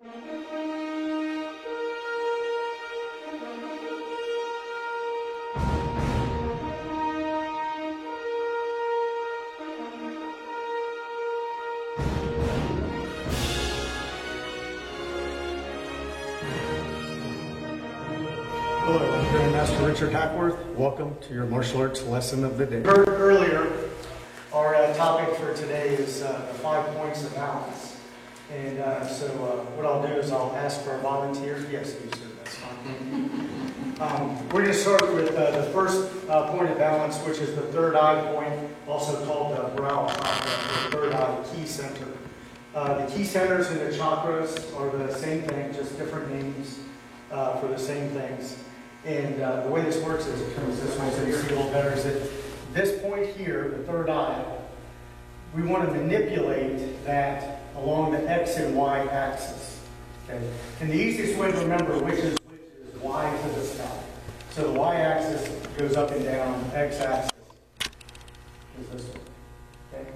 Hello, I'm Grandmaster Richard Hackworth. Welcome to your martial arts lesson of the day. Heard earlier, our topic for today is the 5 points of balance. And so what I'll do is I'll ask for a volunteer. Yes, you sir, that's fine. We're going to start with the first point of balance, which is the third eye point, also called the brow chakra, the third eye key center. The key centers and the chakras are the same thing, just different names for the same things. And the way this works is, it comes this way so you see a little better, is that this point here, the third eye, we want to manipulate that along the X and Y axis. Okay? And the easiest way to remember which is Y to the sky. So the Y axis goes up and down, X axis is this one. Okay?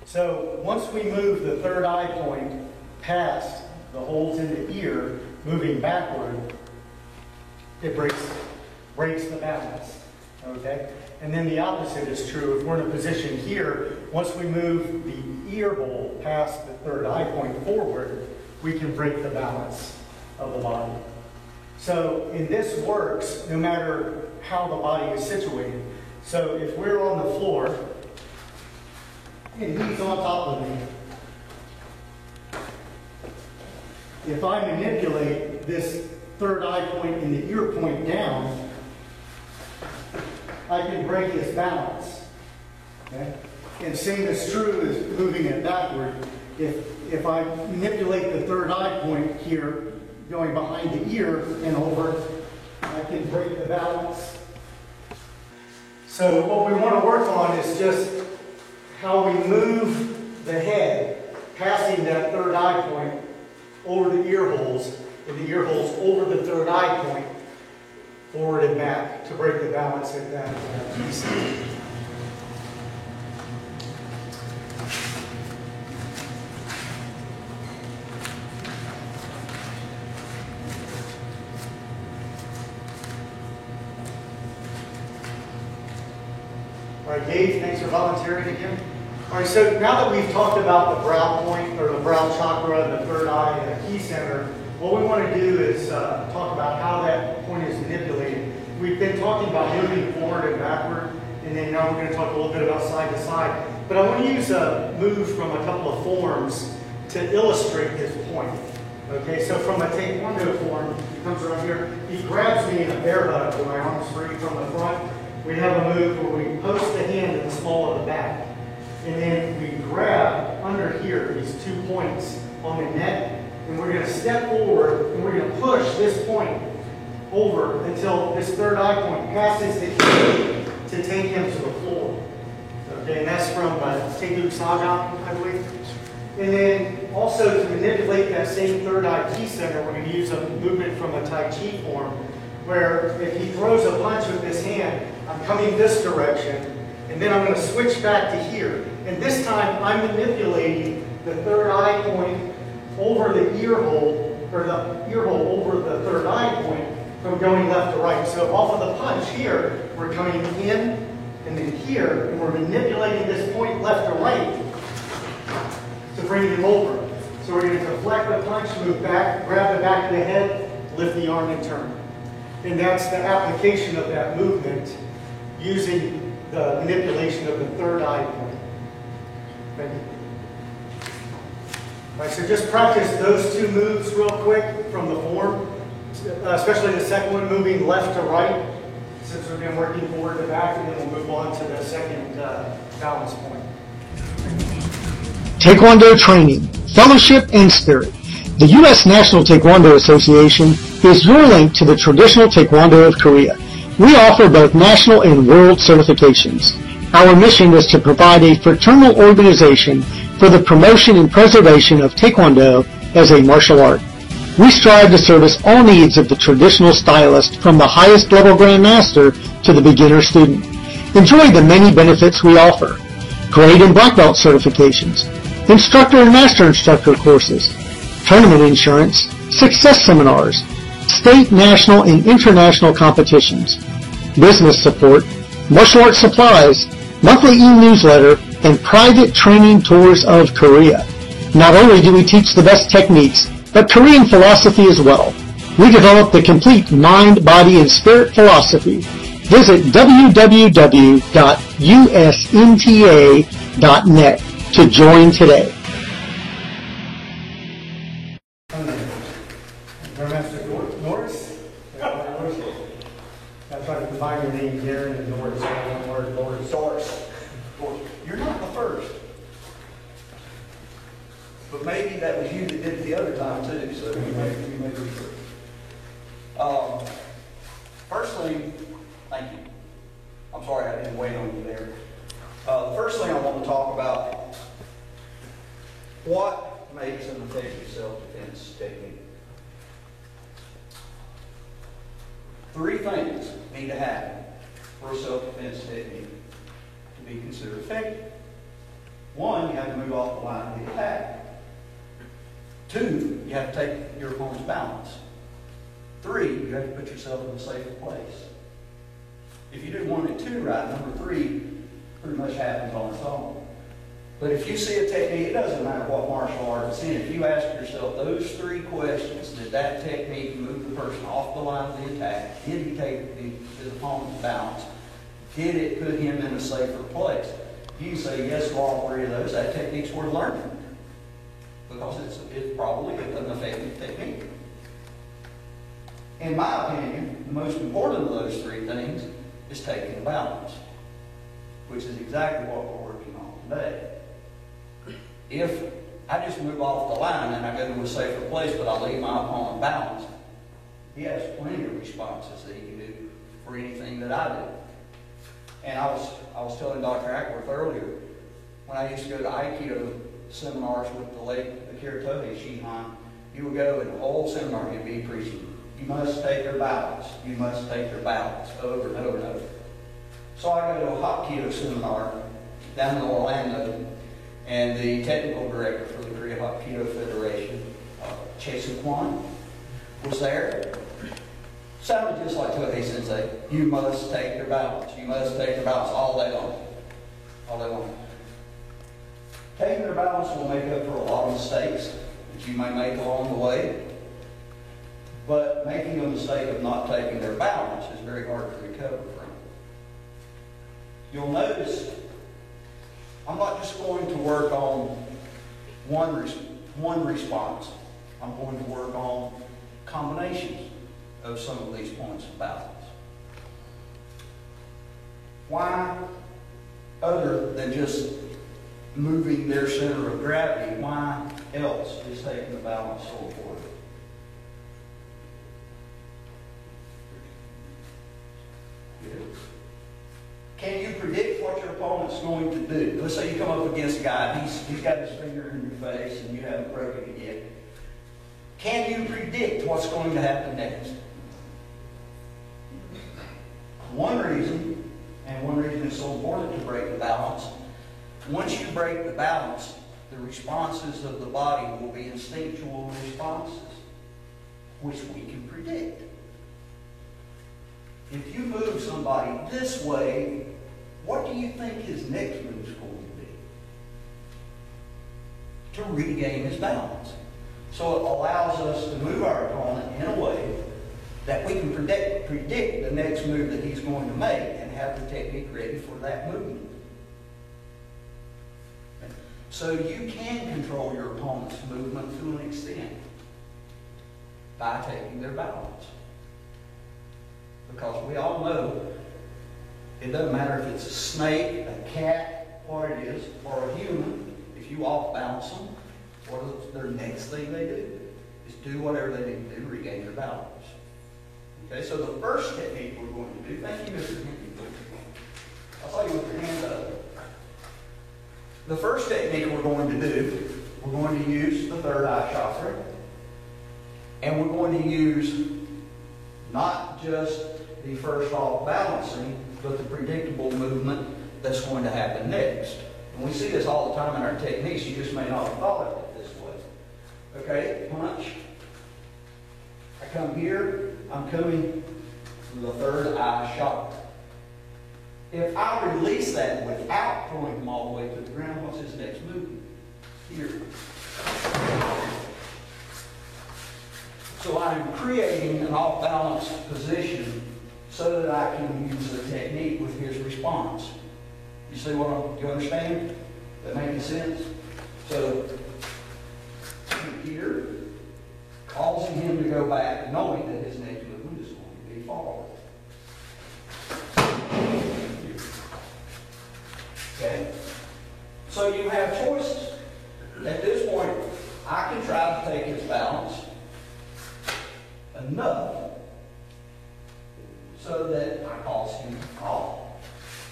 So once we move the third eye point past the holes in the ear, moving backward, it breaks the balance. Okay? And then the opposite is true. If we're in a position here, once we move the ear hole past the third eye point forward, we can break the balance of the body. So, and this works no matter how the body is situated. So if we're on the floor, and he's on top of me, if I manipulate this third eye point and the ear point down, I can break his balance. Okay? And same is true as moving it backward. If I manipulate the third eye point here, going behind the ear and over, I can break the balance. So what we want to work on is just how we move the head, passing that third eye point over the ear holes, and the ear holes over the third eye point, forward and back, to break the balance at that piece. All right, Dave, thanks for volunteering again. All right, so now that we've talked about the brow point, or the brow chakra, the third eye, and the key center, what we want to do is talk about how that point is manipulated. We've been talking about moving forward and backward, and then now we're going to talk a little bit about side to side. But I want to use a move from a couple of forms to illustrate this point. Okay, so from a Taekwondo form, he comes around here, he grabs me in a bear hug with my arms free from the front. We have a move where we post the hand in the small of the back. And then we grab under here these 2 points on the neck, and we're going to step forward and we're going to push this point over until this third eye point passes the ear to take him to the floor. Okay, and that's from Taeguk Sajang, I believe. And then also to manipulate that same third eye key center, we're going to use a movement from a Tai Chi form, where if he throws a punch with this hand, I'm coming this direction, and then I'm going to switch back to here. And this time, I'm manipulating the third eye point over the ear hole, or the ear hole over the third eye point from going left to right. So off of the punch here, we're coming in, and then here, and we're manipulating this point left to right to bring him over. So we're going to deflect the punch, move back, grab the back of the head, lift the arm and turn. And that's the application of that movement using the manipulation of the third eye point. Thank you. All right, so just practice those 2 moves real quick from the form, especially the second one, moving left to right, since we've been working forward to back, and then we'll move on to the second balance point. Taekwondo training, fellowship, and spirit. The U.S. National Taekwondo Association is your link to the traditional Taekwondo of Korea. We offer both national and world certifications. Our mission is to provide a fraternal organization for the promotion and preservation of Taekwondo as a martial art. We strive to service all needs of the traditional stylist, from the highest level grandmaster to the beginner student. Enjoy the many benefits we offer: grade and black belt certifications, instructor and master instructor courses, tournament insurance, success seminars, state, national, and international competitions, business support, martial arts supplies, monthly e-newsletter, and private training tours of Korea. Not only do we teach the best techniques, but Korean philosophy as well. We develop the complete mind, body, and spirit philosophy. Visit www.usnta.net to join today. Grandmaster Norris? That's right, combine your name, Darren and Norris, one word, Norris. Doris. You're not the first. But maybe that was you that did it the other time too, so you may be first. First thing, thank you. I'm sorry I didn't wait on you there. The first thing I want to talk about, what makes an effective self-defense technique? Three things need to happen for a self-defense technique to be considered effective. One, you have to move off the line of the attack. Two, you have to take your opponent's balance. Three, you have to put yourself in a safer place. If you do one and two right, number three pretty much happens on its own. But if you see a technique, it doesn't matter what martial art it's in, if you ask yourself those three questions, did that technique move the person off the line of the attack? Did he take his opponent's balance? Did it put him in a safer place? You can say yes to all three of those. That technique's worth learning because it's probably an effective technique. In my opinion, the most important of those three things is taking the balance, which is exactly what we're working on today. If I just move off the line and I go to a safer place, but I leave my opponent balanced, he has plenty of responses that he can do for anything that I do. And I was telling Dr. Ackworth earlier, when I used to go to Aikido seminars with the late Akira Tohei Shihan, you would go and the whole seminar he'd be preaching, you must take their balance, you must take their balance, over and over and over. So I go to a Hapkido seminar down in Orlando, and the technical director for the Korea Hapkido Federation, Che Soo-kwon, was there. Sounded just like Tohei Sensei. You must take their balance. You must take their balance all day long. All day long. Taking their balance will make up for a lot of mistakes that you may make along the way. But making a mistake of not taking their balance is very hard to recover from. You'll notice I'm not just going to work on one response. I'm going to work on combinations of some of these points of balance. Why, other than just moving their center of gravity, why else is taking the balance so important? Can you predict what your opponent's going to do? Let's say you come up against a guy, he's got his finger in your face and you haven't broken it yet. Can you predict what's going to happen next? One reason it's so important to break the balance, once you break the balance, the responses of the body will be instinctual responses, which we can predict. If you move somebody this way, what do you think his next move is going to be? To regain his balance. So it allows us to move our opponent in a way that we can predict the next move that he's going to make and have the technique ready for that movement. So you can control your opponent's movement to an extent by taking their balance. Because we all know it doesn't matter if it's a snake, a cat, what it is, or a human, if you off balance them, what is their next thing they do? Is do whatever they need to do to regain their balance. Okay, so the first technique we're going to do, thank you, Mr. Henry. I saw you with your hand up. The first technique we're going to do, we're going to use the third eye chakra, and we're going to use not just the first off balancing, but the predictable movement that's going to happen next. And we see this all the time in our techniques, you just may not have thought of it this way. Okay, punch. I come here, I'm coming to the third eye chakra. If I release that without throwing him all the way to the ground, what's his next movement? Here. So I'm creating an off-balance position so that I can use the technique with his response. You see what do you understand? That making sense? So, here, causing him to go back, knowing that his next movement is going to be forward. Okay? So you have choices. At this point, I can try to take his balance enough so that I cause him off.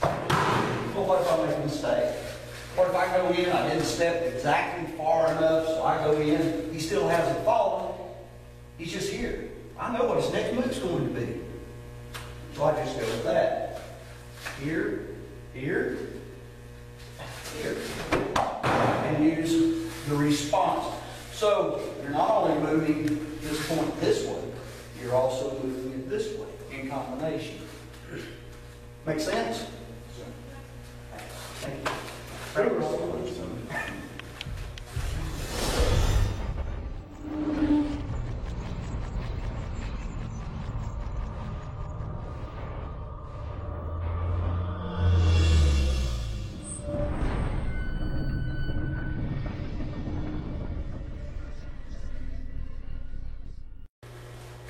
But what if I make a mistake? What if I go in, I didn't step exactly far enough, so I go in, he still hasn't fallen, he's just here. I know what his next move's going to be. So I just go with that. Here, here, here. And use the response. So you're not only moving this point this way, you're also moving it this way in combination. Make sense? Thank you.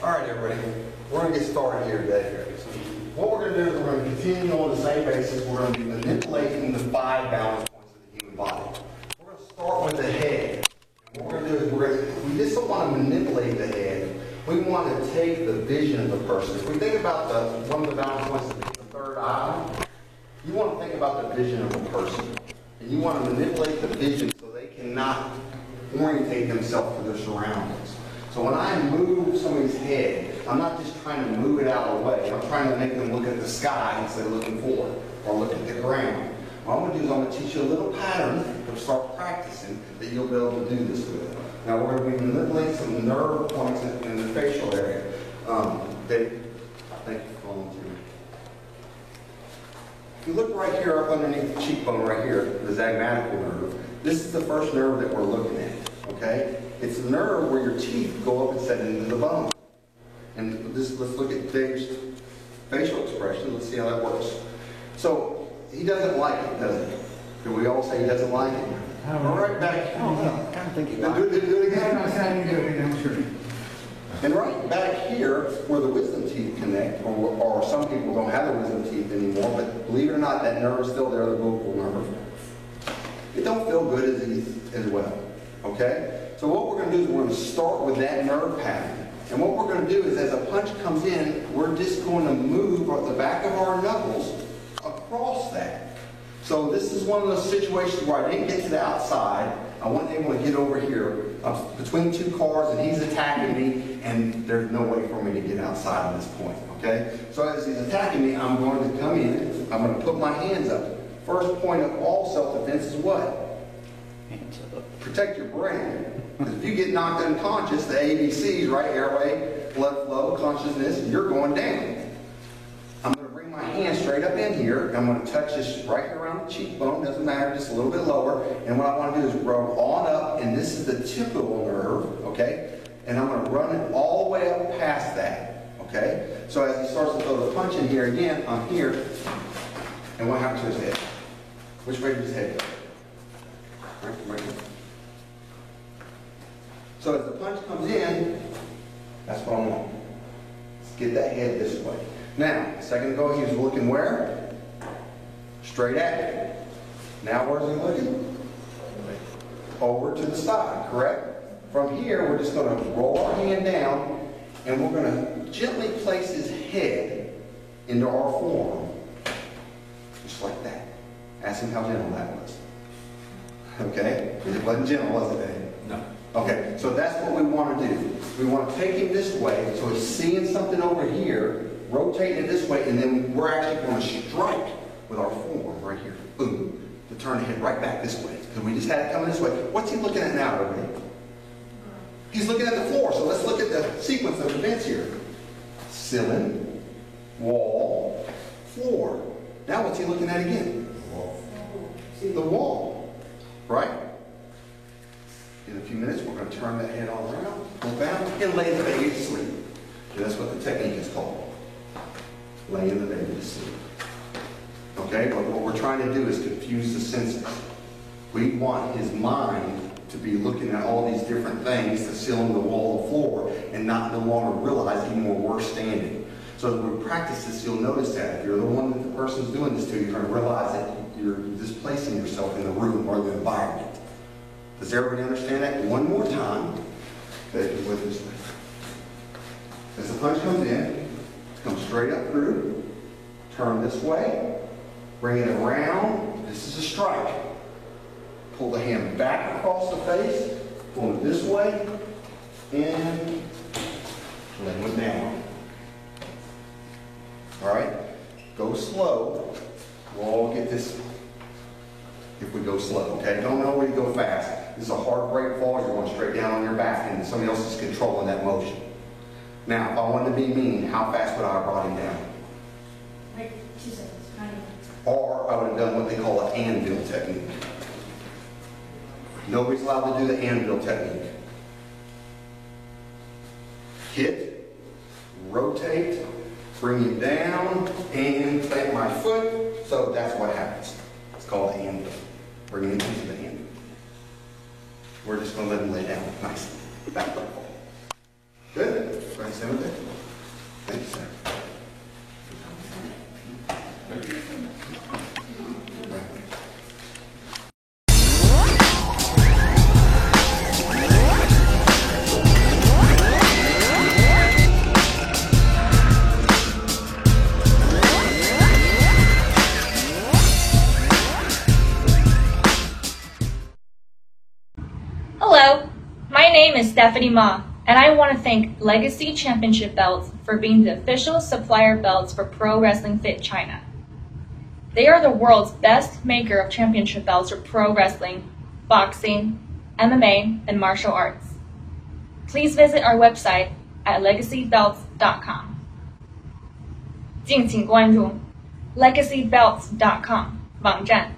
All right, everybody, we're going to get started here today. What we're going to do is we're going to continue on the same basis. We're going to be manipulating the 5 balance points of the human body. We're going to start with the head. And what we're going to do is we just don't want to manipulate the head. We want to take the vision of the person. If we think about one of the balance points of the third eye, you want to think about the vision of a person. And you want to manipulate the vision so they cannot orientate themselves to their surroundings. So when I move somebody's head, I'm not just trying to move it out of the way. I'm trying to make them look at the sky instead of looking forward or look at the ground. What I'm going to do is I'm going to teach you a little pattern to start practicing that you'll be able to do this with. Now we're going to be manipulating some nerve points in the facial area. Dave, thank you for volunteering. If you look right here up underneath the cheekbone right here, the zygomatical nerve, this is the first nerve that we're looking at, okay? It's the nerve where your teeth go up and set into the bone. And let's look at Dave's facial expression. Let's see how that works. So, he doesn't like it, does he? Do we all say he doesn't like it? All right, back. I don't know. I don't think he Now likes it. do it again. I'm not saying you do it, I'm sure. And right back here, where the wisdom teeth connect, or some people don't have the wisdom teeth anymore, but believe it or not, that nerve is still there, the vocal nerve. It don't feel good as well, okay? So what we're going to do is we're going to start with that nerve pattern. And what we're going to do is as a punch comes in, we're just going to move the back of our knuckles across that. So this is one of those situations where I didn't get to the outside. I wasn't able to get over here between 2 cars and he's attacking me and there's no way for me to get outside at this point, okay? So as he's attacking me, I'm going to come in, I'm going to put my hands up. First point of all self-defense is what? Hands up. Protect your brain. Because if you get knocked unconscious, the ABCs, right, airway, blood flow, consciousness, you're going down. I'm going to bring my hand straight up in here. I'm going to touch this right here around the cheekbone, doesn't matter, just a little bit lower. And what I want to do is rub on up, and this is the temporal nerve, okay? And I'm going to run it all the way up past that, okay? So as he starts to throw the punch in here again, I'm here. And what happens to his head? Which way does his head go? Right here. So as the punch comes in, that's what I want. Let's get that head this way. Now, a second ago he was looking where? Straight at me. Now where's he looking? Over to the side, correct? From here, we're just going to roll our hand down and we're going to gently place his head into our forearm. Just like that. Ask him how gentle that was. Okay? It wasn't gentle, was it, Dave? No. Okay, so that's what we want to do. We want to take him this way, so he's seeing something over here, rotating it this way, and then we're actually going to strike with our forearm right here. Boom. To turn the head right back this way. Because we just had it coming this way. What's he looking at now, everybody? He's looking at the floor. So let's look at the sequence of events here. Ceiling, wall, floor. Now what's he looking at again? The wall. Right? In a few minutes, we're going to turn that head all around, go down, and lay the baby to sleep. And that's what the technique is called. Laying the baby to sleep. Okay, but what we're trying to do is confuse the senses. We want his mind to be looking at all these different things, the ceiling, the wall, the floor, and not no longer realize anymore we're standing. So as we practice this, you'll notice that if you're the one that the person's doing this to, you're going to realize that you're displacing yourself in the room or the environment. Does everybody understand that? One more time. With this thing. As the punch comes in, come straight up through, turn this way, bring it around. This is a strike. Pull the hand back across the face, pull it this way, and lay it down. All right? Go slow. We'll all get this if we go slow, okay? Don't always go fast. This is a hard break fall. You're going straight down on your back, and somebody else is controlling that motion. Now, if I wanted to be mean, how fast would I have brought him down? Like 2 seconds, kind of. Or I would have done what they call an anvil technique. Nobody's allowed to do the anvil technique. Hit, rotate, bring it down, and plant my foot. So that's what happens. It's called the anvil. Bringing it into the anvil. We're just going to let him lay down. Nice. Back foot. Good. Right, stand with it. Thank you, sir. Hello, my name is Stephanie Ma, and I want to thank Legacy Championship Belts for being the official supplier belts for Pro Wrestling Fit China. They are the world's best maker of championship belts for pro wrestling, boxing, MMA, and martial arts. Please visit our website at legacybelts.com. 敬请关注 legacybelts.com 网站。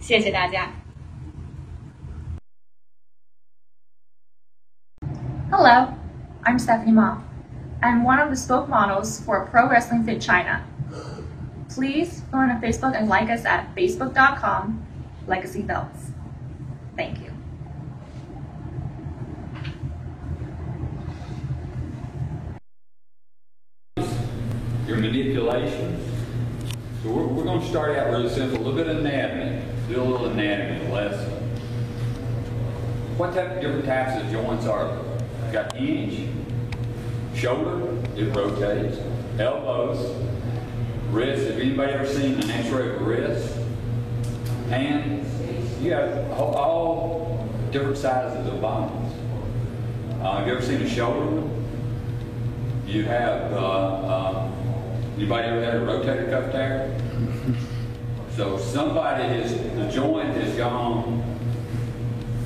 谢谢大家。Hello, I'm Stephanie Ma. I'm one of the spokesmodels for Pro Wrestling Fit China. Please go on Facebook and like us at facebook.com/legacybelts. Thank you. Your manipulation. So we're going to start out really simple, a little bit of anatomy, do a little anatomy lesson. What different types of joints are there? Got hinge, shoulder, it rotates, elbows, wrist. Have anybody ever seen an X-ray of a wrist? Hands. You have all different sizes of bones. Have you ever seen a shoulder? You have, anybody ever had a rotator cuff tear? So the joint has gone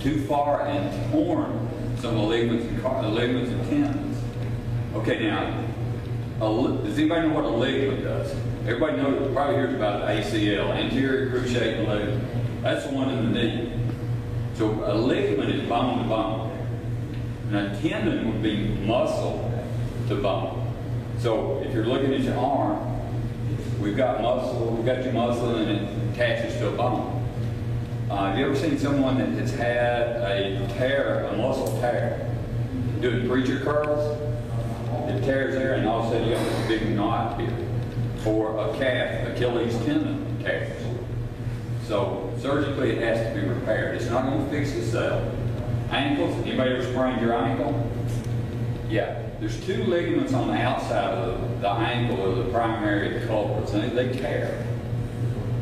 too far and torn some of the ligaments and tendons. Okay, now, does anybody know what a ligament does? Everybody probably hears about the ACL, anterior cruciate ligament. That's the one in the knee. So a ligament is bone to bone. And a tendon would be muscle to bone. So if you're looking at your arm, we've got your muscle and it attaches to a bone. Have you ever seen someone that has had a muscle tear, doing preacher curls? It tears there and all of a sudden you have this big knot here. Or a calf, Achilles tendon tears. So surgically it has to be repaired. It's not going to fix itself. Ankles, anybody ever sprained your ankle? Yeah, there's two ligaments on the outside of the ankle are the primary culprits, and they tear.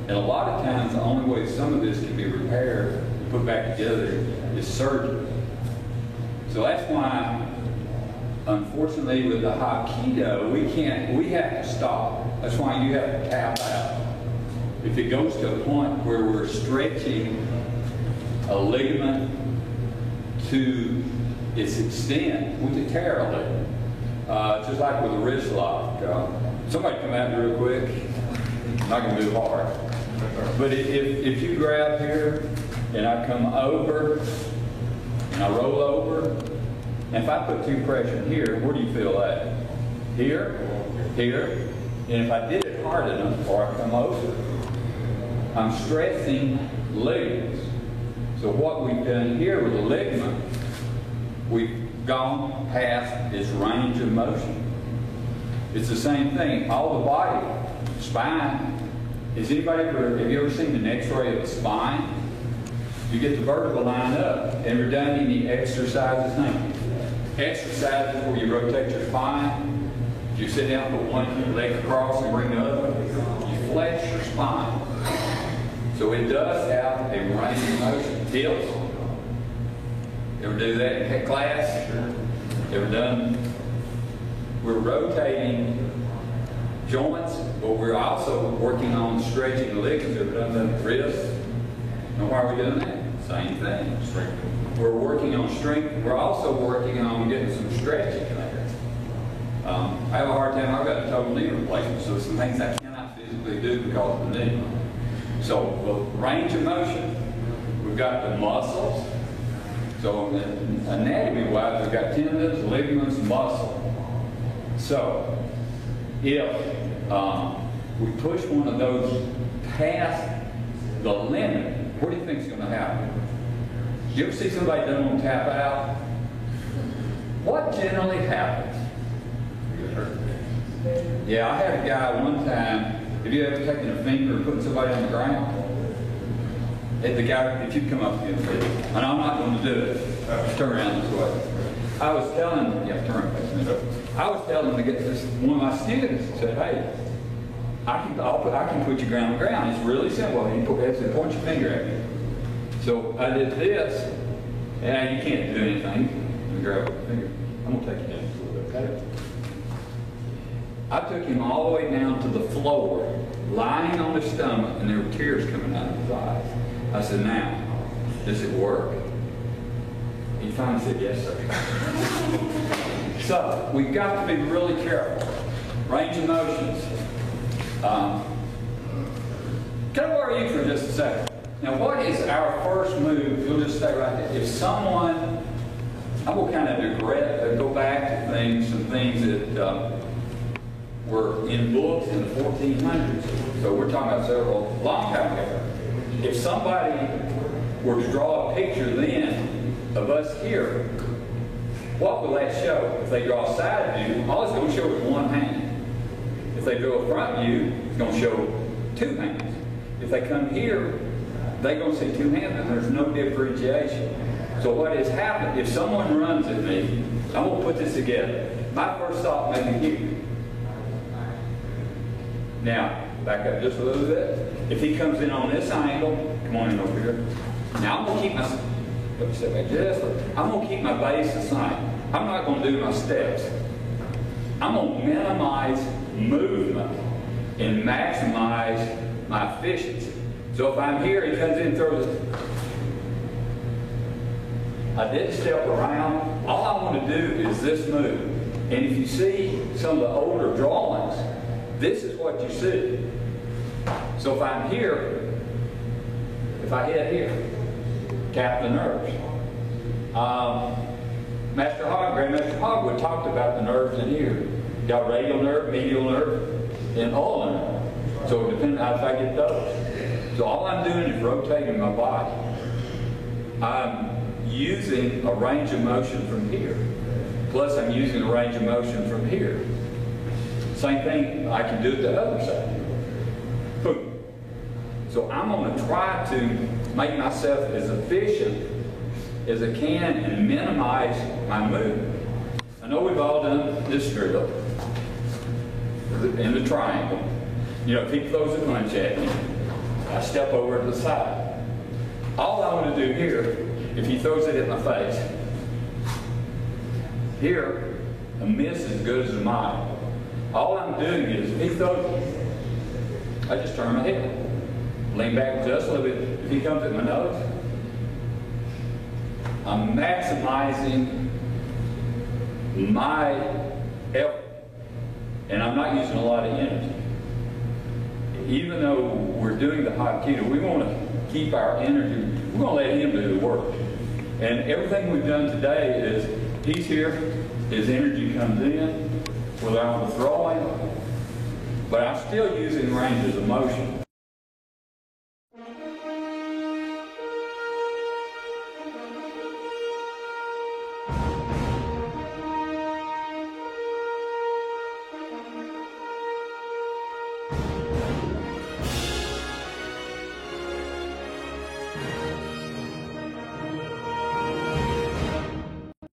And a lot of times, the only way some of this can be repaired and put back together is surgery. So that's why, unfortunately, with the Hapkido, we have to stop. That's why you have to tap out. If it goes to a point where we're stretching a ligament to it's extend with the tear ligament. Just like with a wrist lock. Somebody come out here real quick. I'm not going to do hard. But if you grab here, and I come over, and I roll over, and if I put too pressure here, where do you feel that? Here, here, and if I did it hard enough, or I come over, I'm stressing ligaments. So what we've done here with the ligament, we've gone past its range of motion. It's the same thing. All the body, spine. Have you ever seen an X-ray of a spine? You get the vertebra line up, and we're done any exercises now. Exercises where you rotate your spine. You sit down, put one leg across, and bring the other one. You flex your spine. So it does have a range of motion. Hips. Ever do that in class? Ever done? We're rotating joints, but we're also working on stretching the ligaments. Ever done the wrist? And why are we doing that? Same thing. Strength. We're working on strength. We're also working on getting some stretching there. I have a hard time. I've got a total knee replacement, so some things I cannot physically do because of the knee. So the range of motion, we've got the muscles. So anatomy-wise, we've got tendons, ligaments, muscle. So if we push one of those past the limit, what do you think is going to happen? You ever see somebody done on tap out? What generally happens? Yeah, I had a guy one time. Have you ever taken a finger and put somebody on the ground? The guy, if you come up here, and I'm not going to do it. Turn around this way. I was telling him to get this. One of my students said, "Hey, I can put your on the ground. It's really simple. He point your finger at me." So I did this, and you can't do anything. Let me grab my finger. I'm gonna take you down a little bit, okay? I took him all the way down to the floor, lying on his stomach, and there were tears coming out of his eyes. I said, "Now, does it work?" He finally said, "Yes, sir." So we've got to be really careful. Range of motions. Can I borrow you for just a second? Now, what is our first move? You'll just stay right there. If someone, I will kind of go back to some things that were in books in the 1400s. So we're talking about several long time ago. If somebody were to draw a picture then of us here, what will that show? If they draw a side view, all it's going to show is one hand. If they draw a front view, it's going to show two hands. If they come here, they're going to see two hands, and there's no differentiation. So what has happened, if someone runs at me, I'm going to put this together. My first thought may be here. Now, back up just a little bit. If he comes in on this angle, come on in over here. Now I'm going to keep my, let me step back just a little. I'm going to keep my base the same. I'm not going to do my steps. I'm going to minimize movement and maximize my efficiency. So if I'm here, he comes in and throws it. I didn't step around. All I want to do is this move. And if you see some of the older drawings, this is what you see. So if I'm here, if I hit here, tap the nerves. Grandmaster Hogwood talked about the nerves in here. You got radial nerve, medial nerve, and ulnar nerve. So it depends on if I get those. So all I'm doing is rotating my body. I'm using a range of motion from here. Plus I'm using a range of motion from here. Same thing I can do at the other side. Boom. So I'm going to try to make myself as efficient as I can and minimize my movement. I know we've all done this drill in the triangle. You know, if he throws a punch at me, I step over to the side. All I want to do here, if he throws it at my face, here, a miss is as good as a mile. All I'm doing is, if he throws it, I just turn my head. Lean back just a little bit. If he comes at my nose, I'm maximizing my effort, and I'm not using a lot of energy. Even though we're doing the hot keto, we want to keep our energy, we're going to let him do the work. And everything we've done today is, he's here, his energy comes in without withdrawing, but I'm still using ranges of motion.